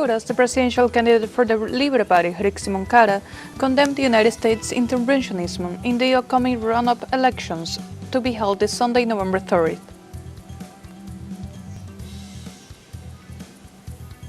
Honduras, the presidential candidate for the Libre Party, Rixi Moncada, condemned the United States' interventionism in the upcoming runoff elections to be held this Sunday, November 30th.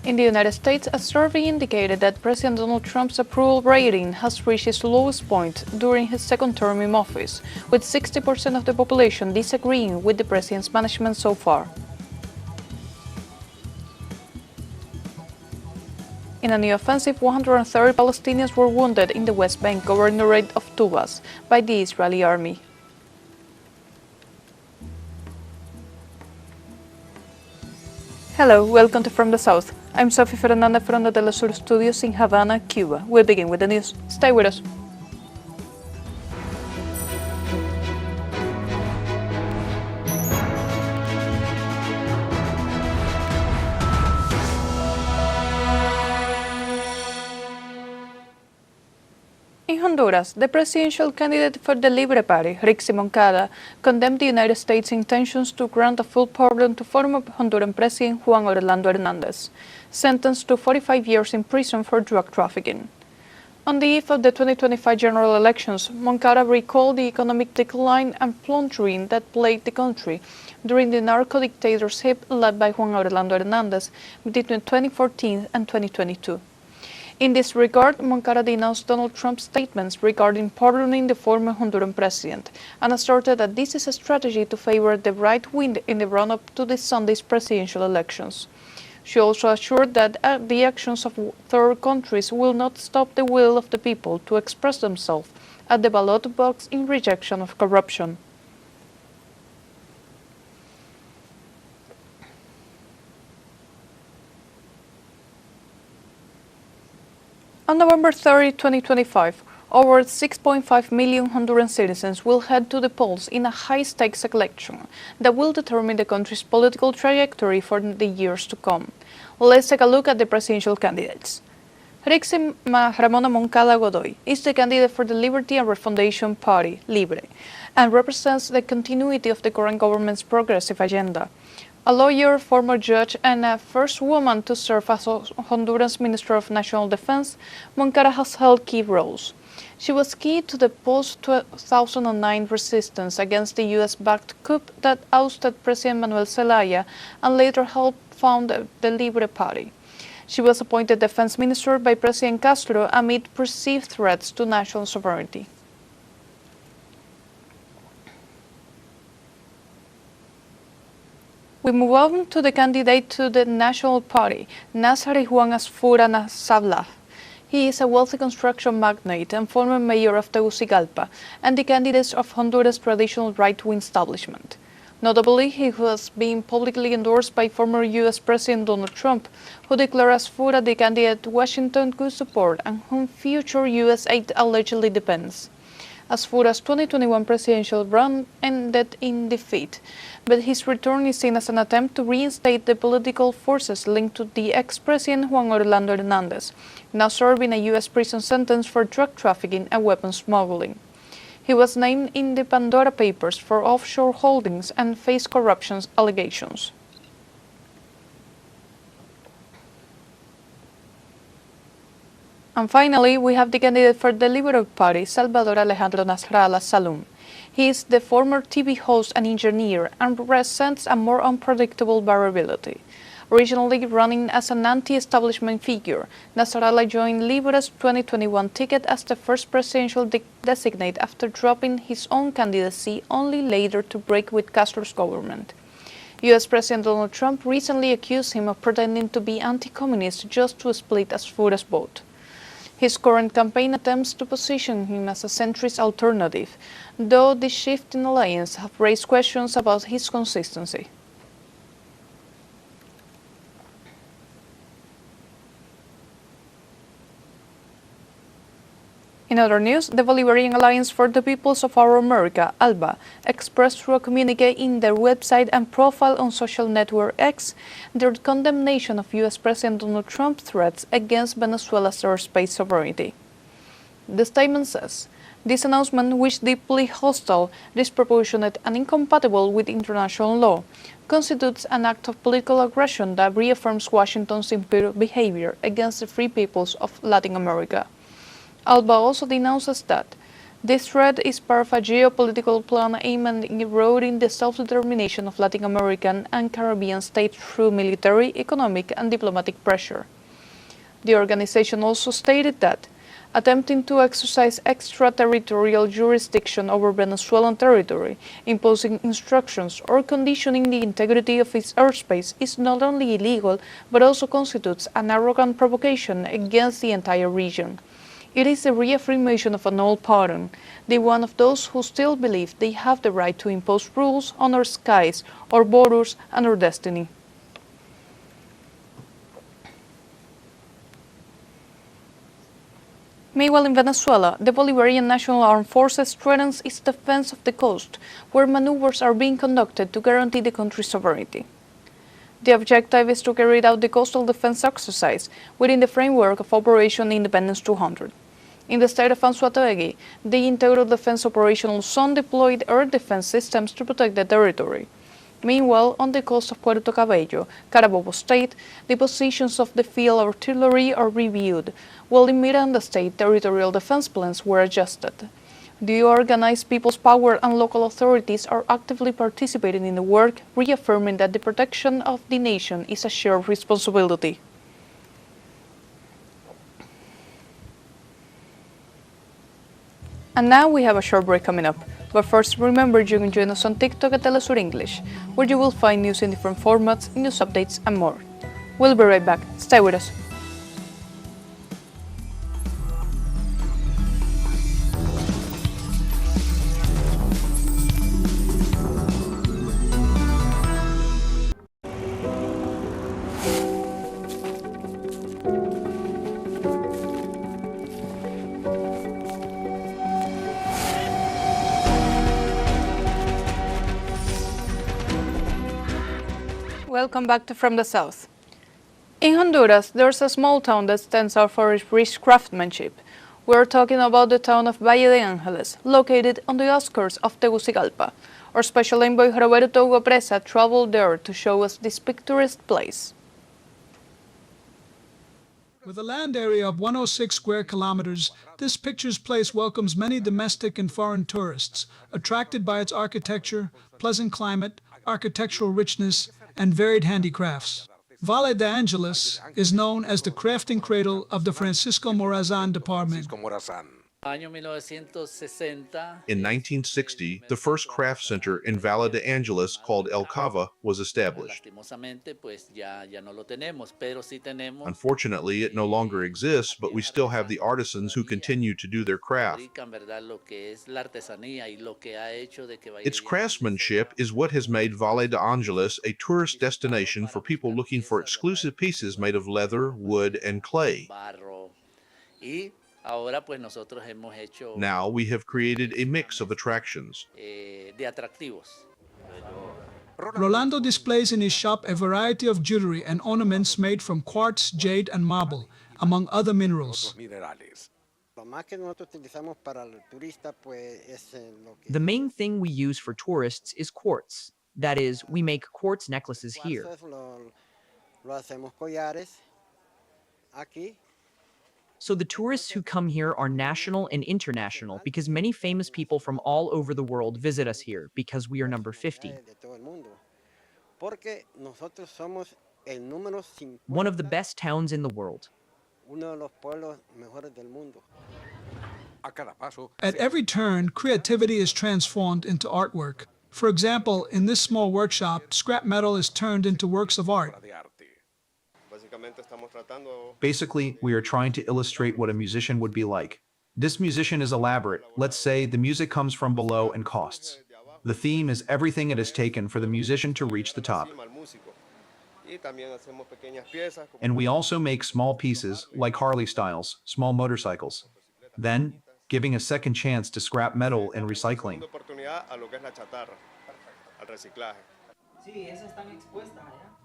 In the United States, a survey indicated that President Donald Trump's approval rating has reached its lowest point during his second term in office, with 60% of the population disagreeing with the president's management so far. In a new offensive, 130 Palestinians were wounded in the West Bank governorate of Tubas by the Israeli army. Hello, welcome to From the South. I'm Sophie Fernanda from the teleSUR studios in Havana, Cuba. We'll begin with the news. Stay with us. In Honduras, the presidential candidate for the Libre Party, Rixi Moncada, condemned the United States' intentions to grant a full pardon to former Honduran President Juan Orlando Hernández, sentenced to 45 years in prison for drug trafficking. On the eve of the 2025 general elections, Moncada recalled the economic decline and plundering that plagued the country during the narco-dictatorship led by Juan Orlando Hernández between 2014 and 2022. In this regard, Moncada denounced Donald Trump's statements regarding pardoning the former Honduran president and asserted that this is a strategy to favor the right wing in the run-up to this Sunday's presidential elections. She also assured that the actions of third countries will not stop the will of the people to express themselves at the ballot box in rejection of corruption. On November 30, 2025, over 6.5 million Honduran citizens will head to the polls in a high-stakes election that will determine the country's political trajectory for the years to come. Let's take a look at the presidential candidates. Rixi Moncada Godoy is the candidate for the Liberty and Refundation Party, Libre, and represents the continuity of the current government's progressive agenda. A lawyer, former judge, and a first woman to serve as Honduras Minister of National Defense, Moncada has held key roles. She was key to the post-2009 resistance against the U.S.-backed coup that ousted President Manuel Zelaya and later helped found the Libre Party. She was appointed defense minister by President Castro amid perceived threats to national sovereignty. We move on to the candidate to the National Party, Nazari Juan Asfura Sablah. He is a wealthy construction magnate and former mayor of Tegucigalpa, and the candidate of Honduras' traditional right-wing establishment. Notably, he has been publicly endorsed by former U.S. President Donald Trump, who declared Asfura the candidate Washington could support and whom future U.S. aid allegedly depends. Asfura's 2021 presidential run ended in defeat, but his return is seen as an attempt to reinstate the political forces linked to the ex-president Juan Orlando Hernández, now serving a U.S. prison sentence for drug trafficking and weapons smuggling. He was named in the Pandora Papers for offshore holdings and faced corruption allegations. And finally, we have the candidate for the Liberal Party, Salvador Alejandro Nasrallah Salum. He is the former TV host and engineer and represents a more unpredictable variability. Originally running as an anti-establishment figure, Nasrallah joined Libre's 2021 ticket as the first presidential designate after dropping his own candidacy only later to break with Castro's government. U.S. President Donald Trump recently accused him of pretending to be anti-communist just to split Asfura's vote. His current campaign attempts to position him as a centrist alternative, though the shift in alliance have raised questions about his consistency. In other news, the Bolivarian Alliance for the Peoples of Our America, ALBA, expressed through a communique in their website and profile on social network X their condemnation of U.S. President Donald Trump's threats against Venezuela's airspace sovereignty. The statement says, This announcement, which deeply hostile, disproportionate, and incompatible with international law, constitutes an act of political aggression that reaffirms Washington's imperial behavior against the free peoples of Latin America. Alba also denounces that this threat is part of a geopolitical plan aimed at eroding the self-determination of Latin American and Caribbean states through military, economic, and diplomatic pressure. The organization also stated that attempting to exercise extraterritorial jurisdiction over Venezuelan territory, imposing instructions, or conditioning the integrity of its airspace is not only illegal but also constitutes an arrogant provocation against the entire region. It is a reaffirmation of an old pattern, the one of those who still believe they have the right to impose rules on our skies, our borders, and our destiny. Meanwhile, in Venezuela, the Bolivarian National Armed Forces strengthens its defense of the coast, where maneuvers are being conducted to guarantee the country's sovereignty. The objective is to carry out the coastal defense exercise within the framework of Operation Independence 200. In the state of Anzoátegui, the Integral Defense Operational Zone deployed air defense systems to protect the territory. Meanwhile, on the coast of Puerto Cabello, Carabobo State, the positions of the field artillery are reviewed, while in Miranda State, territorial defense plans were adjusted. The organized people's power and local authorities are actively participating in the work, reaffirming that the protection of the nation is a shared responsibility. And now we have a short break coming up. But first, remember you can join us on TikTok at teleSUR English, where you will find news in different formats, news updates, and more. We'll be right back. Stay with us. Welcome back to From the South. In Honduras, there's a small town that stands out for its rich craftsmanship. We're talking about the town of Valle de Ángeles, located on the outskirts of Tegucigalpa. Our special envoy Roberto Hugo Presa traveled there to show us this picturesque place. With a land area of 106 square kilometers, this picturesque place welcomes many domestic and foreign tourists, attracted by its architecture, pleasant climate, architectural richness, and varied handicrafts. Valle de Ángeles is known as the crafting cradle of the Francisco Morazán department. In 1960, the first craft center in Valle de Angeles, called El Cava, was established. Unfortunately, it no longer exists, but we still have the artisans who continue to do their craft. Its craftsmanship is what has made Valle de Angeles a tourist destination for people looking for exclusive pieces made of leather, wood, and clay. Now we have created a mix of attractions. Rolando displays in his shop a variety of jewelry and ornaments made from quartz, jade, and marble, among other minerals. The main thing we use for tourists is quartz. That is, we make quartz necklaces here. So the tourists who come here are national and international because many famous people from all over the world visit us here because we are number 50. One of the best towns in the world. At every turn, creativity is transformed into artwork. For example, in this small workshop, scrap metal is turned into works of art. Basically, we are trying to illustrate what a musician would be like. This musician is elaborate. Let's say the music comes from below and costs. The theme is everything it has taken for the musician to reach the top. And we also make small pieces, like Harley styles, small motorcycles. Then, giving a second chance to scrap metal and recycling.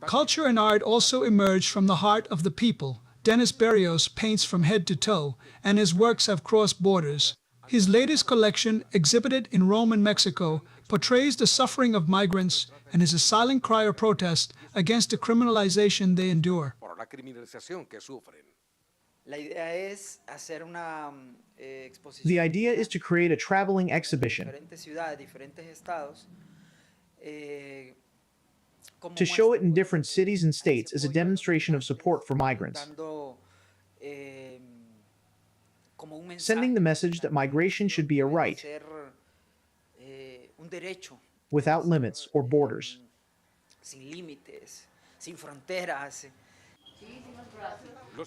Culture and art also emerged from the heart of the people. Dennis Berrios paints from head to toe, and his works have crossed borders. His latest collection, exhibited in Rome and Mexico, portrays the suffering of migrants and is a silent cry of protest against the criminalization they endure. por la criminalización que sufren. The idea is to create a traveling exhibition to show it in different cities and states as a demonstration of support for migrants, sending the message that migration should be a right without limits or borders.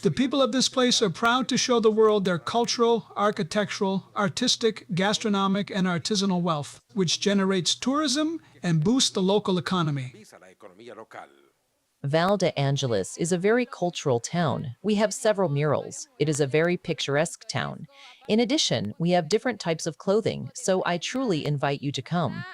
The people of this place are proud to show the world their cultural, architectural, artistic, gastronomic, and artisanal wealth, which generates tourism and boosts the local economy. Visa la economía local. Val de Angeles is a very cultural town. We have several murals. It is a very picturesque town. In addition, we have different types of clothing, so I truly invite you to come.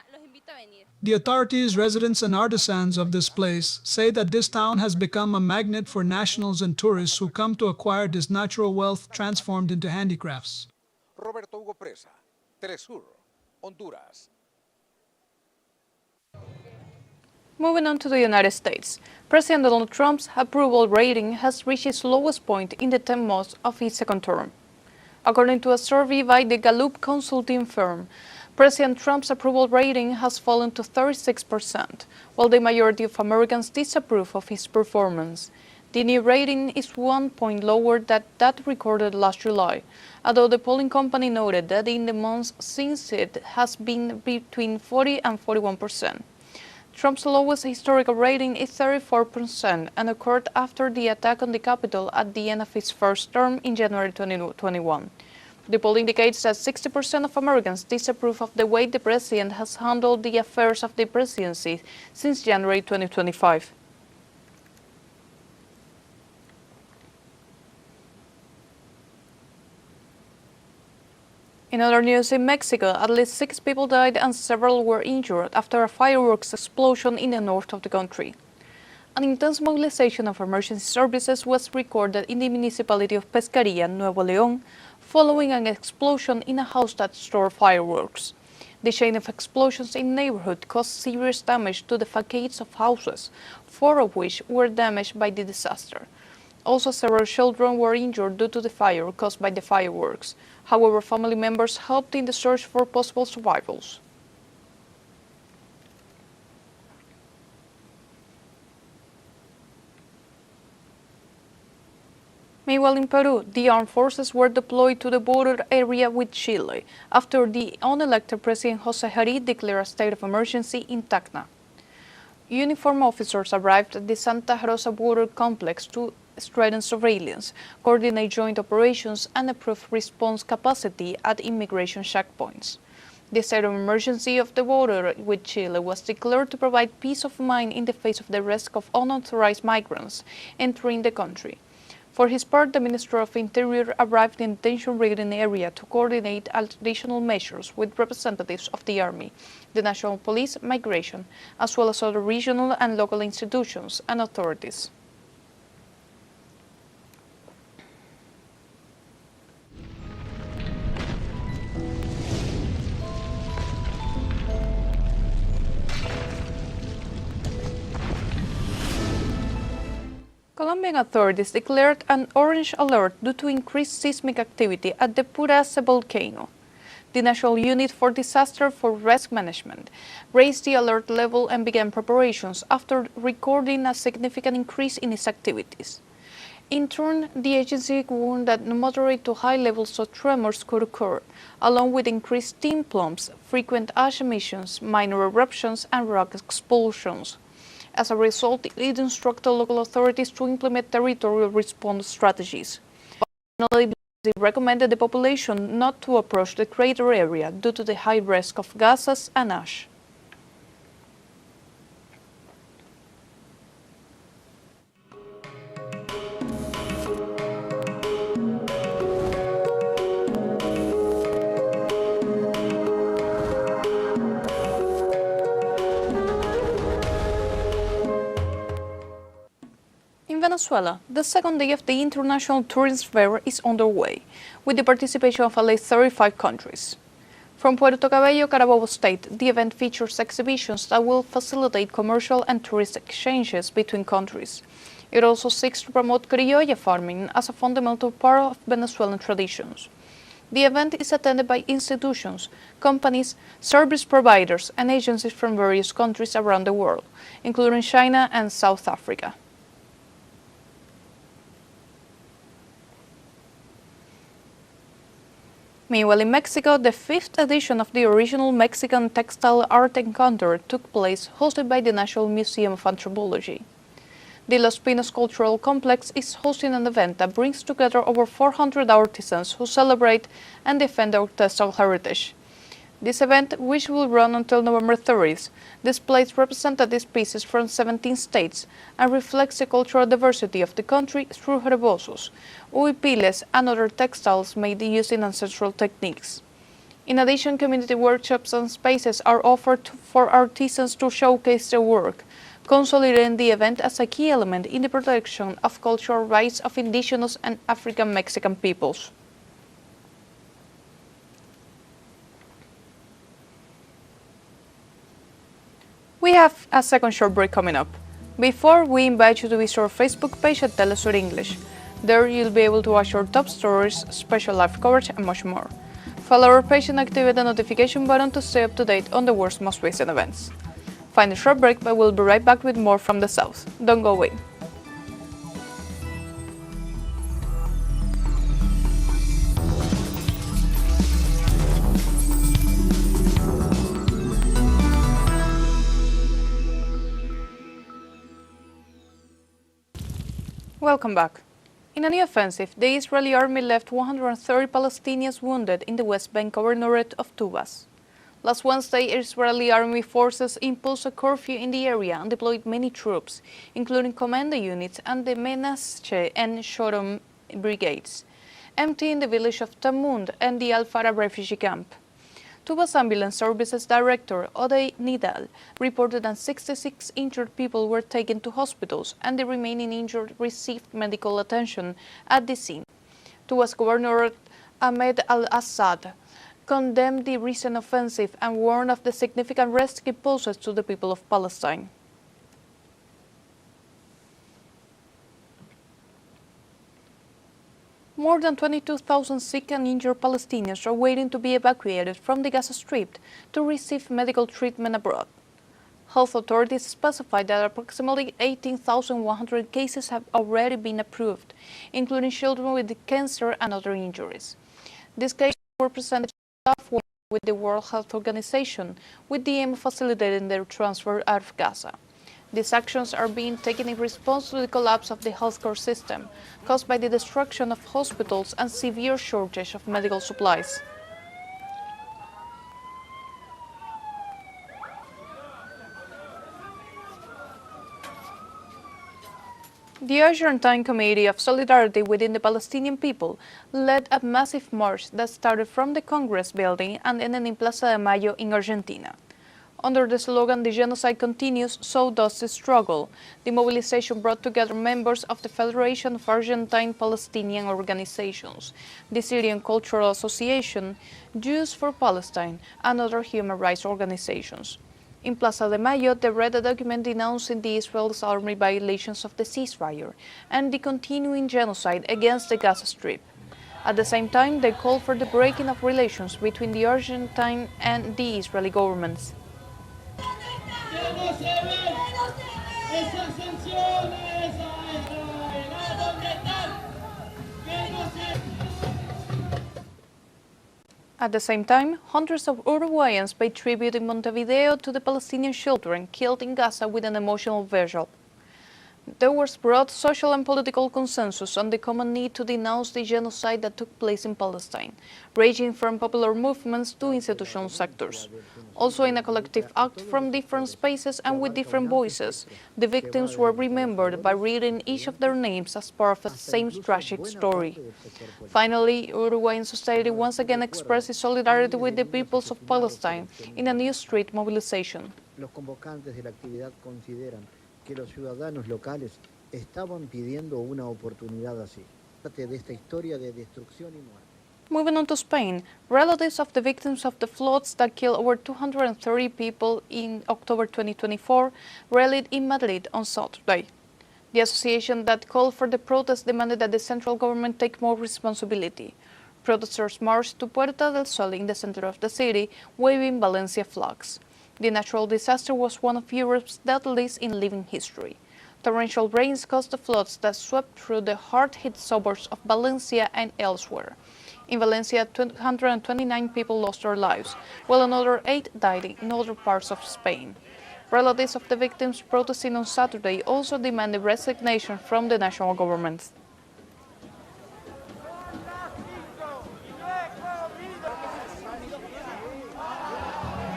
The authorities, residents, and artisans of this place say that this town has become a magnet for nationals and tourists who come to acquire this natural wealth transformed into handicrafts. Roberto Hugo Presa, teleSUR, Honduras. Moving on to the United States, President Donald Trump's approval rating has reached its lowest point in the 10 months of his second term. According to a survey by the Gallup consulting firm, President Trump's approval rating has fallen to 36%, while the majority of Americans disapprove of his performance. The new rating is 1 point lower than that recorded last July, although the polling company noted that in the months since it has been between 40 and 41%. Trump's lowest historical rating is 34% and occurred after the attack on the Capitol at the end of his first term in January 2021. The poll indicates that 60% of Americans disapprove of the way the president has handled the affairs of the presidency since January 2025. In other news, in Mexico, at least 6 people died and several were injured after a fireworks explosion in the north of the country. An intense mobilization of emergency services was recorded in the municipality of Pescaria, Nuevo León, following an explosion in a house that stored fireworks. The chain of explosions in the neighborhood caused serious damage to the facades of houses, 4 of which were damaged by the disaster. Also, several children were injured due to the fire caused by the fireworks. However, family members helped in the search for possible survivors. Meanwhile, in Peru, the armed forces were deployed to the border area with Chile after the unelected President José Jarrí declared a state of emergency in Tacna. Uniformed officers arrived at the Santa Rosa border complex to strengthen surveillance, coordinate joint operations, and improve response capacity at immigration checkpoints. The state of emergency of the border with Chile was declared to provide peace of mind in the face of the risk of unauthorized migrants entering the country. For his part, the Minister of Interior arrived in the tension-ridden area to coordinate additional measures with representatives of the Army, the National Police, Migration, as well as other regional and local institutions and authorities. Colombian authorities declared an orange alert due to increased seismic activity at the Purace volcano. The National Unit for Disaster for Risk Management raised the alert level and began preparations after recording a significant increase in its activities. In turn, the agency warned that moderate to high levels of tremors could occur, along with increased steam plumes, frequent ash emissions, minor eruptions, and rock explosions. As a result, it instructed local authorities to implement territorial response strategies. Finally, they recommended the population not to approach the crater area due to the high risk of gases and ash. In Venezuela, the second day of the International Tourism Fair is underway, with the participation of at least 35 countries. From Puerto Cabello, Carabobo State, the event features exhibitions that will facilitate commercial and tourist exchanges between countries. It also seeks to promote criolla farming as a fundamental part of Venezuelan traditions. The event is attended by institutions, companies, service providers, and agencies from various countries around the world, including China and South Africa. Meanwhile, in Mexico, the 5th edition of the original Mexican Textile Art Encounter took place, hosted by the National Museum of Anthropology. The Los Pinos Cultural Complex is hosting an event that brings together over 400 artisans who celebrate and defend our textile heritage. This event, which will run until November 30th, displays representative pieces from 17 states and reflects the cultural diversity of the country through rebosos, huipiles, and other textiles made using ancestral techniques. In addition, community workshops and spaces are offered for artisans to showcase their work, consolidating the event as a key element in the protection of cultural rights of indigenous and African Mexican peoples. We have a second short break coming up. Before, we invite you to visit our Facebook page at teleSUR English. There you'll be able to watch our top stories, special live coverage, and much more. Follow our page and activate the notification button to stay up to date on the world's most recent events. Find a short break, but we'll be right back with more from the South. Don't go away. Welcome back. In a new offensive, the Israeli army left 130 Palestinians wounded in the West Bank governorate of Tubas. Last Wednesday, Israeli army forces imposed a curfew in the area and deployed many troops, including commando units and the Menashe and Shorom brigades, emptying the village of Tamund and the Al-Farah refugee camp. Tubas Ambulance Services Director Odey Nidal reported that 66 injured people were taken to hospitals and the remaining injured received medical attention at the scene. Tubas Governor Ahmed al-Assad condemned the recent offensive and warned of the significant risk it poses to the people of Palestine. More than 22,000 sick and injured Palestinians are waiting to be evacuated from the Gaza Strip to receive medical treatment abroad. Health authorities specified that approximately 18,100 cases have already been approved, including children with cancer and other injuries. These cases were presented to staff with the World Health Organization with the aim of facilitating their transfer out of Gaza. These actions are being taken in response to the collapse of the healthcare system, caused by the destruction of hospitals and severe shortage of medical supplies. The Argentine Committee of Solidarity within the Palestinian people led a massive march that started from the Congress building and ended in Plaza de Mayo in Argentina. Under the slogan, "The genocide continues, so does the struggle," the mobilization brought together members of the Federation of Argentine Palestinian Organizations, the Syrian Cultural Association, Jews for Palestine, and other human rights organizations. In Plaza de Mayo, they read a document denouncing the Israel's army violations of the ceasefire and the continuing genocide against the Gaza Strip. At the same time, they called for the breaking of relations between the Argentine and the Israeli governments. At the same time, hundreds of Uruguayans paid tribute in Montevideo to the Palestinian children killed in Gaza with an emotional vigil. There was broad social and political consensus on the common need to denounce the genocide that took place in Palestine, ranging from popular movements to institutional sectors. Also, in a collective act from different spaces and with different voices, the victims were remembered by reading each of their names as part of the same tragic story. Finally, Uruguayan society once again expressed its solidarity with the peoples of Palestine in a new street mobilization. Los convocantes de la actividad consideran que los ciudadanos locales estaban pidiendo una oportunidad así. Parte de esta historia de destrucción y muerte. Moving on to Spain, relatives of the victims of the floods that killed over 230 people in October 2024 rallied in Madrid on Saturday. The association that called for the protest demanded that the central government take more responsibility. Protesters marched to Puerta del Sol in the center of the city, waving Valencia flags. The natural disaster was one of Europe's deadliest in living history. Torrential rains caused the floods that swept through the hard-hit suburbs of Valencia and elsewhere. In Valencia, 229 people lost their lives, while another 8 died in other parts of Spain. Relatives of the victims protesting on Saturday also demanded resignation from the national government.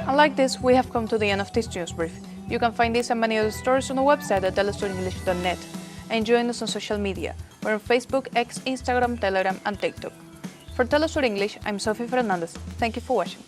And like this, we have come to the end of this news brief. You can find this and many other stories on the website at telesurenglish.net. And join us on social media. We're on Facebook, X, Instagram, Telegram, and TikTok. For TeleSUR English, I'm Sophie Fernandez. Thank you for watching.